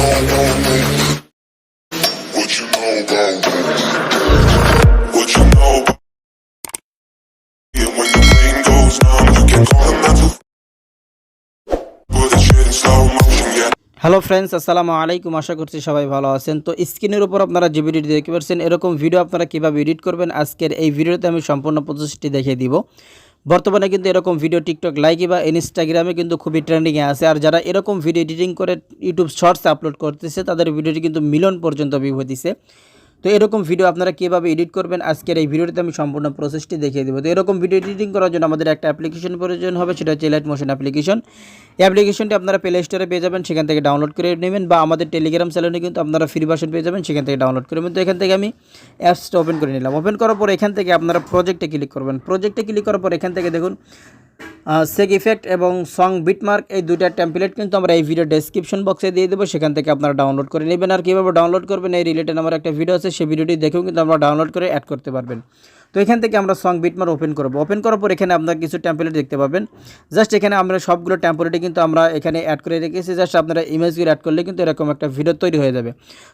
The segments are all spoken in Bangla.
don't know me? What you know about me? What you know about me? And when the brain goes numb, you can call it mental. Put the shit in slow motion, yeah. Hello friends, আসসালামু আলাইকুম। আশা করছি সবাই ভালো আছেন। তো স্ক্রিনের উপর আপনারা যে ভিডিওটি দেখতে পাচ্ছেন, এরকম ভিডিও আপনারা কীভাবে এডিট করবেন আজকের এই ভিডিওতে আমি সম্পূর্ণ প্রসেসটি দেখিয়ে দিব। বর্তমানে কিন্তু এরকম ভিডিও টিকটক লাইকি বা ইনস্টাগ্রামে কিন্তু খুবই ট্রেন্ডিংয়ে আছে। আর যারা এরকম ভিডিও এডিটিং করে ইউটিউব শর্টসে আপলোড করতেছে তাদের ভিডিওটি কিন্তু মিলিয়ন পর্যন্ত ভিউ হতেছে। তো এরকম ভিডিও আপনারা কীভাবে এডিট করবেন আজকের এই ভিডিওতে আমি সম্পূর্ণ প্রসেসটি দেখিয়ে দেবো। তো এরকম ভিডিও এডিটিং করার জন্য আমাদের একটা অ্যাপ্লিকেশন প্রয়োজন হবে, সেটা হচ্ছে Alight মোশন অ্যাপ্লিকেশন। এই অ্যাপ্লিকেশনটি আপনারা প্লে স্টোরে পেয়ে যাবেন, সেখান থেকে ডাউনলোড করে নেবেন, বা আমাদের টেলিগ্রাম চ্যানেলে কিন্তু আপনারা ফ্রি ভার্সন পেয়ে যাবেন, সেখান থেকে ডাউনলোড করে নেবেন। তো এখান থেকে আমি অ্যাপসটা ওপেন করে নিলাম। ওপেন করার পর এখান থেকে আপনারা প্রজেক্টে ক্লিক করবেন। প্রজেক্টে ক্লিক করার পর এখান থেকে দেখুন সেক ইফেক্ট এবং সং বিটমার্ক, এই দুইটা টেমপ্লেট কিন্তু আমরা এই ভিডিও ডেসক্রিপশন বক্সে দিয়ে দেবো, সেখান থেকে আপনারা ডাউনলোড করে নেবেন। আর কীভাবে ডাউনলোড করবেন এই রিলেটেড আমার একটা ভিডিও আছে, সেই ভিডিওটি দেখেও কিন্তু আমরা ডাউনলোড করে অ্যাড করতে পারবেন। তো এখান থেকে আমরা সং বিটমার্ক ওপেন করব। ওপেন করার পর এখানে আপনারা কিছু টেমপ্লেট দেখতে পাবেন। জাস্ট এখানে আমরা সবগুলো টেমপ্লেটই কিন্তু আমরা এখানে অ্যাড করে রেখেছি। জাস্ট আপনারা ইমেজগুলো অ্যাড করলে কিন্তু এরকম একটা ভিডিও তৈরি হয়ে যাবে।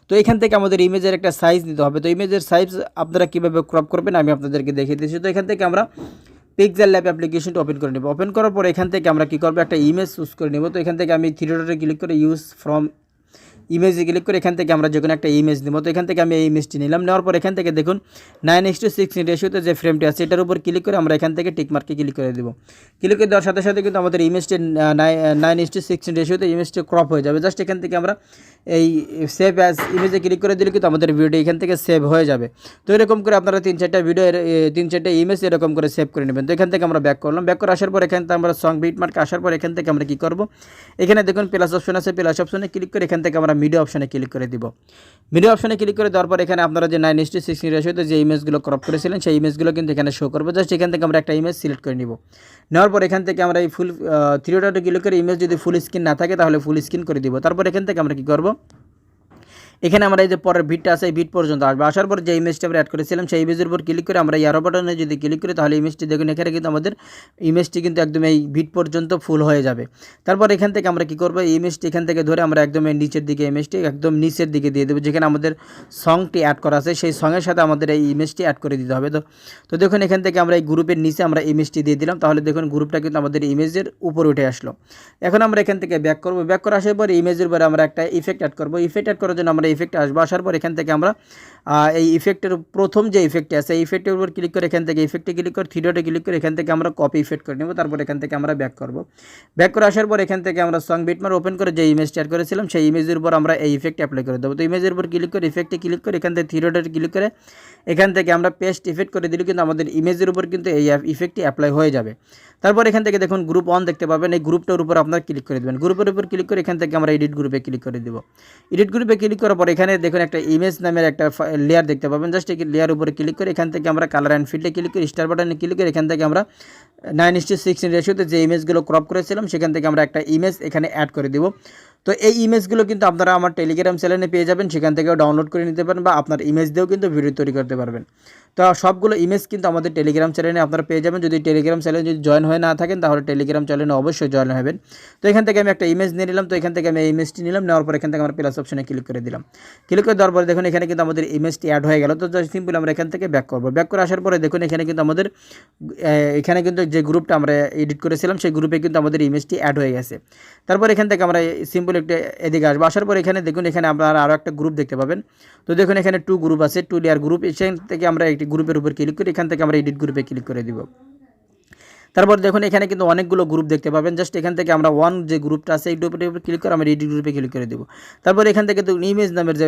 তো এখান থেকে আমাদের ইমেজের একটা সাইজ নিতে হবে। তো ইমেজের সাইজ আপনারা কীভাবে ক্রপ করবেন আমি আপনাদেরকে দেখিয়ে দিচ্ছি। তো এখান থেকে আমরা পিক্সেল ল্যাব অ্যাপ্লিকেশনটা ওপেন করে নেব। ওপেন করার পর এখান থেকে আমরা কী করবো, একটা ইমেজ চুজ করে নেব। তো এখান থেকে আমি থ্রি ডটে ক্লিক করে ইউজ ফ্রম ইমেজে ক্লিক করে এখান থেকে আমরা যে কোনো একটা ইমেজ নেব। তো এখান থেকে আমি এই ইমেজটি নিলাম। নেওয়ার পর এখান থেকে দেখুন 9:6 রেশিওতে যে ফ্রেমটি আছে এটার উপর ক্লিক করে আমরা এখান থেকে টিক মার্কে ক্লিক করে দেবো। ক্লিক করে দেওয়ার সাথে সাথে কিন্তু আমাদের ইমেজটি 9:6 রেশিওতে ইমেজটি ক্রপ হয়ে যাবে। জাস্ট এখান থেকে আমরা এই সেভ অ্যাজ ইমেজে ক্লিক করে দিলে কিন্তু আমাদের ভিডিওটি এখান থেকে সেভ হয়ে যাবে। তো এরকম করে আপনারা 3-4টা ইমেজ এরকম করে সেভ করে নেবেন। তো এখান থেকে আমরা ব্যাক করলাম। ব্যাক করে আসার পর এখান থেকে আমরা সং বিটমার্ক আসার পর এখান থেকে আমরা কী করবো, এখানে দেখুন প্লাস অপশন আছে, প্লাস অপশনে ক্লিক করে এখান থেকে আমরা মিডিয়া অপশনে ক্লিক করে দিব। মিডিয়া অপশনে ক্লিক করে দেওয়ার পর এখানে আপনারা যে 9:6 রেশিওতে যে ইমেজগুলো ক্রপ করেছিলেন সেই ইমেজগুলো কিন্তু এখানে শো করবো। জাস্ট এখান থেকে আমরা একটা ইমেজ সিলেক্ট করে নিব। নেওয়ার পর এখান থেকে আমরা এই ফুল থ্রি ডটে ক্লিক করে ইমেজ যদি ফুল স্ক্রিন না থাকে তাহলে ফুল স্ক্রিন করে দিব। তারপর এখান থেকে আমরা কী করবো, এখানে আমরা এই যে পরের বিটটা আছে এই বিট পর্যন্ত আসবে। আসার পর যে ইমেজটা আমরা অ্যাড করেছিলাম সেই ইমেজের উপর ক্লিক করে আমরা অ্যারো বাটনে যদি ক্লিক করি তাহলে ইমেজটি দেখুন এখানে কিন্তু আমাদের ইমেজটি কিন্তু একদম এই বিট পর্যন্ত ফুল হয়ে যাবে। তারপর এখান থেকে আমরা কী করবো, এই ইমেজটি এখান থেকে ধরে আমরা একদম এই নিচের দিকে ইমেজটি একদম নিচের দিকে দিয়ে দেবো, যেখানে আমাদের সংটি অ্যাড করা আছে সেই সঙ্গের সাথে আমাদের এই ইমেজটি অ্যাড করে দিতে হবে। তো দেখুন এখান থেকে আমরা এই গ্রুপের নিচে আমরা ইমেজটি দিয়ে দিলাম। তাহলে দেখুন গ্রুপটা কিন্তু আমাদের ইমেজের উপর উঠে আসলো। এখন আমরা এখান থেকে ব্যাক করবো। ব্যাক করে আসার পর ইমেজের উপরে আমরা একটা ইফেক্ট অ্যাড করবো। ইফেক্ট অ্যাড করার জন্য আমরা ইফেক্ট আসবো। আসার পর এখান থেকে আমরা এই ইফেক্টের প্রথম যে ইফেক্টটি আছে এই ইফেক্টের উপর ক্লিক করে এখান থেকে ইফেক্টে ক্লিক করে থ্রি ডটে ক্লিক করে এখান থেকে আমরা কপি ইফেক্ট করে নেব। তারপর এখান থেকে আমরা ব্যাক করব। ব্যাক করে আসার পর এখান থেকে আমরা সং বিটমার্ক ওপেন করে যে ইমেজটি অ্যাড করেছিলাম সেই ইমেজের উপর আমরা এই ইফেক্ট অ্যাপ্লাই করে দেবো। তো ইমেজের উপর ক্লিক করে ইফেক্টে ক্লিক করে এখান থেকে থ্রি ডটে ক্লিক করে এখান থেকে আমরা পেস্ট ইফেক্ট করে দিলে কিন্তু আমাদের ইমেজের উপর কিন্তু এই ইফেক্টটি অ্যাপ্লাই হয়ে যাবে। তারপর এখান থেকে দেখুন গ্রুপ অন দেখতে পাবেন, এই গ্রুপটার উপর আপনারা ক্লিক করে দেবেন। গ্রুপের উপর ক্লিক করে এখান থেকে আমরা এডিট গ্রুপে ক্লিক করে দেবো। এডিট গ্রুপে ক্লিক করার পর এখানে দেখুন একটা ইমেজ নামের একটা লেয়ার দেখতে পাবেন। জাস্ট এই লেয়ার উপরে ক্লিক করে এখান থেকে আমরা কালার অ্যান্ড ফিল্ডে ক্লিক করে স্টার বাটনে ক্লিক করে এখান থেকে আমরা 9:6 রেশিওতে যে ইমেজগুলো ক্রপ করেছিলাম সেখান থেকে আমরা একটা ইমেজ এখানে অ্যাড করে দেবো। তো এই ইমেজগুলো কিন্তু আপনারা আমার টেলিগ্রাম চ্যানেলে পেয়ে যাবেন, সেখান থেকেও ডাউনলোড করে নিতে পারেন বা আপনার ইমেজ দিয়েও কিন্তু ভিডিও তৈরি করতে পারবেন। তো সবগুলো ইমেজ কিন্তু আমাদের টেলিগ্রাম চ্যানেলে আপনারা পেয়ে যাবেন। যদি টেলিগ্রাম চ্যানেলে যদি জয়েন হয়ে না থাকেন তাহলে টেলিগ্রাম চ্যানেলে অবশ্যই জয়েন হবেন। তো এখান থেকে আমি একটা ইমেজ নিয়ে নিলাম। তো এখান থেকে আমি এই ইমেজটি নিলাম। নেওয়ার পর এখান থেকে আমরা প্লাস অপশনে ক্লিক করে দিলাম। ক্লিক করে দেওয়ার পরে দেখুন এখানে কিন্তু আমাদের ইমেজটি অ্যাড হয়ে গেল। তো জাস্ট সিম্পল আমরা এখান থেকে ব্যাক করবো। ব্যাক করে আসার পরে দেখুন এখানে কিন্তু আমাদের এখানে কিন্তু যে গ্রুপটা আমরা এডিট করেছিলাম সেই গ্রুপে কিন্তু আমাদের ইমেজটি অ্যাড হয়ে গেছে। তারপর এখান থেকে আমরা সিম্পল একটা এদিকে আসবো। আসার পর এখানে দেখুন এখানে আপনারা আরও একটা গ্রুপ দেখতে পাবেন। তো দেখুন এখানে 2 গ্রুপ আছে, 2 লেয়ার গ্রুপ। এখান থেকে আমরা একটি গ্রুপের উপর ক্লিক করি, এখান থেকে আমরা এডিট গ্রুপে ক্লিক করে দিব। তারপর দেখুন এখানে কিন্তু অনেকগুলো গ্রুপ দেখতে পাবেন। জাস্ট এখান থেকে আমরা ওয়ান যে গ্রুপটা আছে এই গ্রুপের উপর ক্লিক করে আমরা এডিট গ্রুপে ক্লিক করে দেবো। তারপর এখান থেকে তো ইমেজ নামের যে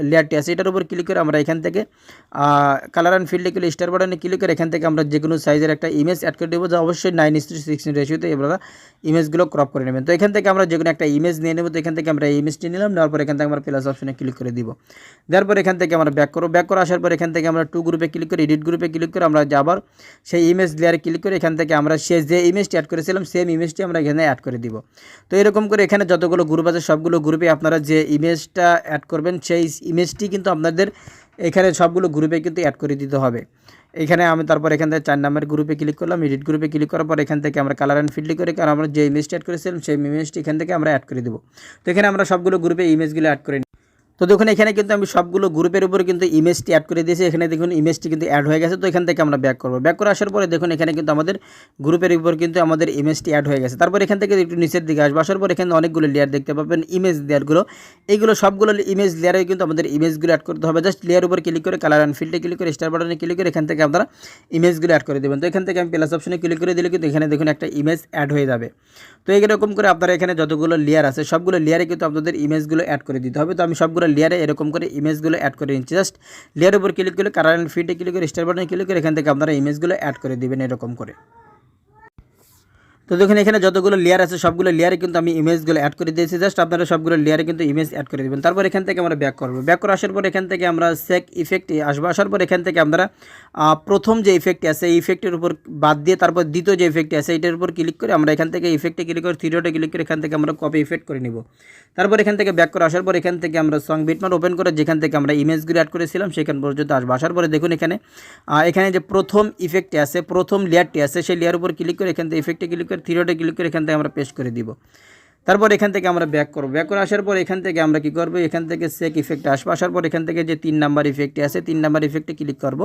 লেয়ারটি আছে এটার উপর ক্লিক করে আমরা এখান থেকে কালার অ্যান্ড ফিল্ডে ক্লিক স্টার বাটনে ক্লিক করে এখান থেকে আমরা যে কোনো সাইজের একটা ইমেজ অ্যাড করে দেবো, যা অবশ্যই 9:6 রেশিওতে আপনারা ইমেজগুলো ক্রপ করে নেবেন। তো এখান থেকে আমরা যে কোনো একটা ইমেজ নিয়ে নেব। তো এখান থেকে আমরা এই ইমেজটি নিলাম। নেওয়ার পর এখান থেকে আমরা প্লাস অপশনে ক্লিক করে দিব। দেওয়ার পর এখান থেকে আমরা ব্যাক করবো। ব্যাক করে আসার পর এখান থেকে আমরা 2 গ্রুপে ক্লিক করে এডিট গ্রুপে ক্লিক করে আমরা আবার সেই ইমেজ লেয়ারে ক্লিক করে এখান থেকে আমরা যে ইমেজটি অ্যাড করেছিলাম সেম ইমেজটি আমরা এখানে অ্যাড করে দিব। তো এরকম করে এখানে যতগুলো গ্রুপ আছে সবগুলো গ্রুপে আপনারা যে ইমেজটা অ্যাড করবেন সেই ইমেজটি কিন্তু আপনাদের এখানে সবগুলো গ্রুপে কিন্তু অ্যাড করে দিতে হবে। এখানে আমি তারপর এখান থেকে 4 নাম্বার গ্রুপে ক্লিক করলাম। এডিট গ্রুপে ক্লিক করার পর এখান থেকে আমরা কালার অ্যান্ড ফিল্ড করে, কারণ আমরা যে ইমেজটি অ্যাড করেছিলাম সেই ইমেজটি এখান থেকে আমরা অ্যাড করে দেবো। তো এখানে আমরা সবগুলো গ্রুপে ইমেজগুলো অ্যাড করে নিই। তো দেখুন এখানে কিন্তু আমি সবগুলো গ্রুপের উপরে কিন্তু ইমেজটি অ্যাড করে দিয়েছি। এখানে দেখুন ইমেজটি কিন্তু অ্যাড হয়ে গেছে। তো এখান থেকে আমরা ব্যাক করব। ব্যাক করে আসার পরে দেখুন এখানে কিন্তু আমাদের গ্রুপের উপর কিন্তু আমাদের ইমেজটি অ্যাড হয়ে গেছে। তারপর এখান থেকে একটু নিচের দিকে আসবো। আসার পর এখানে অনেকগুলো লেয়ার দেখতে পাবেন, ইমেজ লেয়ারগুলো। এইগুলো সবগুলো ইমেজ লেয়ারে কিন্তু আমাদের ইমেজগুলো অ্যাড করতে হবে। জাস্ট লেয়ার উপর ক্লিক করে কালার অ্যান্ড ফিল্ডে ক্লিক করে স্টার বাটনে ক্লিক করে এখান থেকে আপনারা ইমেজগুলো অ্যাড করে দেবেন। তো এখান থেকে আমি প্লাস অপশনে ক্লিক করে দিলে কিন্তু এখানে দেখুন একটা ইমেজ অ্যাড হয়ে যাবে। তো এরকম করে আপনারা এখানে যতগুলো লেয়ার আছে সবগুলো লেয়ারে কিন্তু আপনাদের ইমেজগুলো অ্যাড করে দিতে হবে। তো আমি সবগুলো লেয়ারে এরকম করে ইমেজগুলো অ্যাড করে নিচ্ছি। জাস্ট লেয়ার উপর ক্লিক করে কালার অ্যান্ড ফিল্ডে ক্লিক করে স্টার বাটনে ক্লিক করে এখান থেকে আপনারা ইমেজগুলো অ্যাড করে দিবেন এরকম করে। তো দেখুন এখানে যতগুলো লেয়ার আছে সবগুলো লেয়ারে কিন্তু আমি ইমেজগুলো অ্যাড করে দিয়েছি। জাস্ট আপনারা সবগুলো লেয়ারে কিন্তু ইমেজ অ্যাড করে দেবেন। তারপর এখান থেকে আমরা ব্যাক করবো। ব্যাক করে আসার পর এখান থেকে আমরা সেক ইফেক্টে আসবো। আসার পর এখান থেকে আমরা প্রথম যে ইফেক্টটি আছে এই ইফেক্টের উপর বাদ দিয়ে তারপর দ্বিতীয় যে ইফেক্টটি আছে এটার উপর ক্লিক করে আমরা এখান থেকে ইফেক্টে ক্লিক করে থ্রি ডটে ক্লিক করে এখান থেকে আমরা কপি ইফেক্ট করে নিব। তারপর এখান থেকে ব্যাক করে আসার পর এখান থেকে আমরা সং বিটমার্ক ওপেন করে যেখান থেকে আমরা ইমেজগুলো অ্যাড করেছিলাম সেখান পর্যন্ত আসবো। আসার পরে দেখুন এখানে যে প্রথম ইফেক্টটি আছে, প্রথম লেয়ারটি আছে সেই লেয়ার উপর ক্লিক করে এখান থেকে ইফেক্টে ক্লিক করে থ্রি ডটে ক্লিক করে এখান থেকে আমরা পেস্ট করে দিব। তারপর এখান থেকে আমরা ব্যাক করব। ব্যাক করে আসার পর এখান থেকে আমরা কি করব, এখান থেকে সেক ইফেক্টে আসবো। আসার পর এখান থেকে যে 3 নাম্বার ইফেক্টটি আছে 3 নাম্বার ইফেক্টে ক্লিক করব।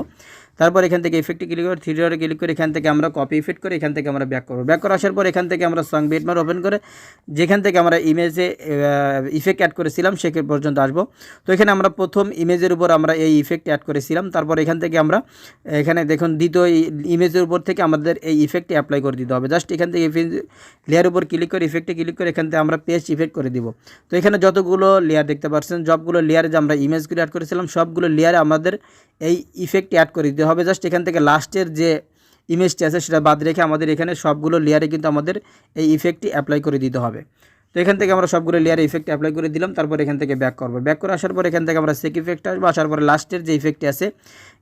তারপর এখান থেকে ইফেক্টে ক্লিক করে থ্রি ডটে ক্লিক করে এখান থেকে আমরা কপি ইফেক্ট করে এখান থেকে আমরা ব্যাক করব। ব্যাক করে আসার পর এখান থেকে আমরা সং বিটমার্ক ওপেন করে যেখান থেকে আমরা ইমেজে ইফেক্ট অ্যাড করেছিলাম সেখান পর্যন্ত আসবো। তো এখানে আমরা প্রথম ইমেজের উপর আমরা এই ইফেক্ট অ্যাড করেছিলাম। তারপর এখান থেকে আমরা এখানে দেখুন দ্বিতীয় ইমেজের উপর থেকে আমাদের এই ইফেক্টটি অ্যাপ্লাই করে দিতে হবে। জাস্ট এখান থেকে লেয়ার উপর ক্লিক করে ইফেক্টে ক্লিক করে এখান থেকে আমরা পেস্ট ইফেক্ট করে দিব। তো এখানে যতগুলো লেয়ার দেখতে পাচ্ছেন সবগুলো লেয়ারে যে আমরা ইমেজগুলো অ্যাড করেছিলাম সবগুলো লেয়ারে আমাদের এই ইফেক্ট অ্যাড করে দিতে হবে। জাস্ট এখান থেকে লাস্টের যে ইমেজটি আছে সেটা বাদ রেখে আমাদের এখানে সবগুলো লেয়ারে কিন্তু আমাদের এই ইফেক্টটি অ্যাপ্লাই করে দিতে হবে। তো এখান থেকে আমরা সবগুলো লেয়ারে ইফেক্ট অ্যাপ্লাই করে দিলাম। তারপর এখান থেকে ব্যাক করবো। ব্যাক করে আসার পর এখান থেকে আমরা সেক ইফেক্ট আসবো। আসার পরে লাস্টের যে ইফেক্টটি আছে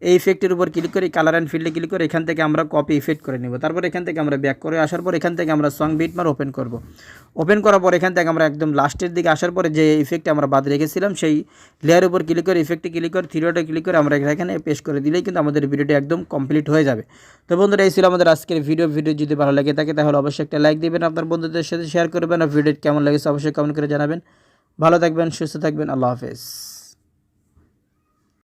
এই ইফেক্টের উপর ক্লিক করে কালার অ্যান্ড ফিল্ডে ক্লিক করে এখান থেকে আমরা কপি ইফেক্ট করে নেব। তারপর এখান থেকে আমরা ব্যাক করে আসার পর এখান থেকে আমরা সং বিটমার্ক ওপেন করব। ওপেন করার পর এখান থেকে আমরা একদম লাস্টের দিকে আসার পরে যে ইফেক্টটি আমরা বাদ রেখেছিলাম সেই লেয়ারের উপর ক্লিক করে ইফেক্টে ক্লিক করে থ্রি ডটে ক্লিক করে আমরা এখানে পেস্ট করে দিলেই কিন্তু আমাদের ভিডিওটি একদম কমপ্লিট হয়ে যাবে। তো বন্ধুরা এই ছিল আমাদের আজকের ভিডিও যদি ভালো লাগে থাকে তাহলে অবশ্যই একটা লাইক দিবেন, আপনার বন্ধুদের সাথে শেয়ার করবেন আর ভিডিওটি কেমন লেগেছে অবশ্যই কমেন্ট করে জানাবেন। ভালো থাকবেন, সুস্থ থাকবেন, আল্লাহ হাফেজ।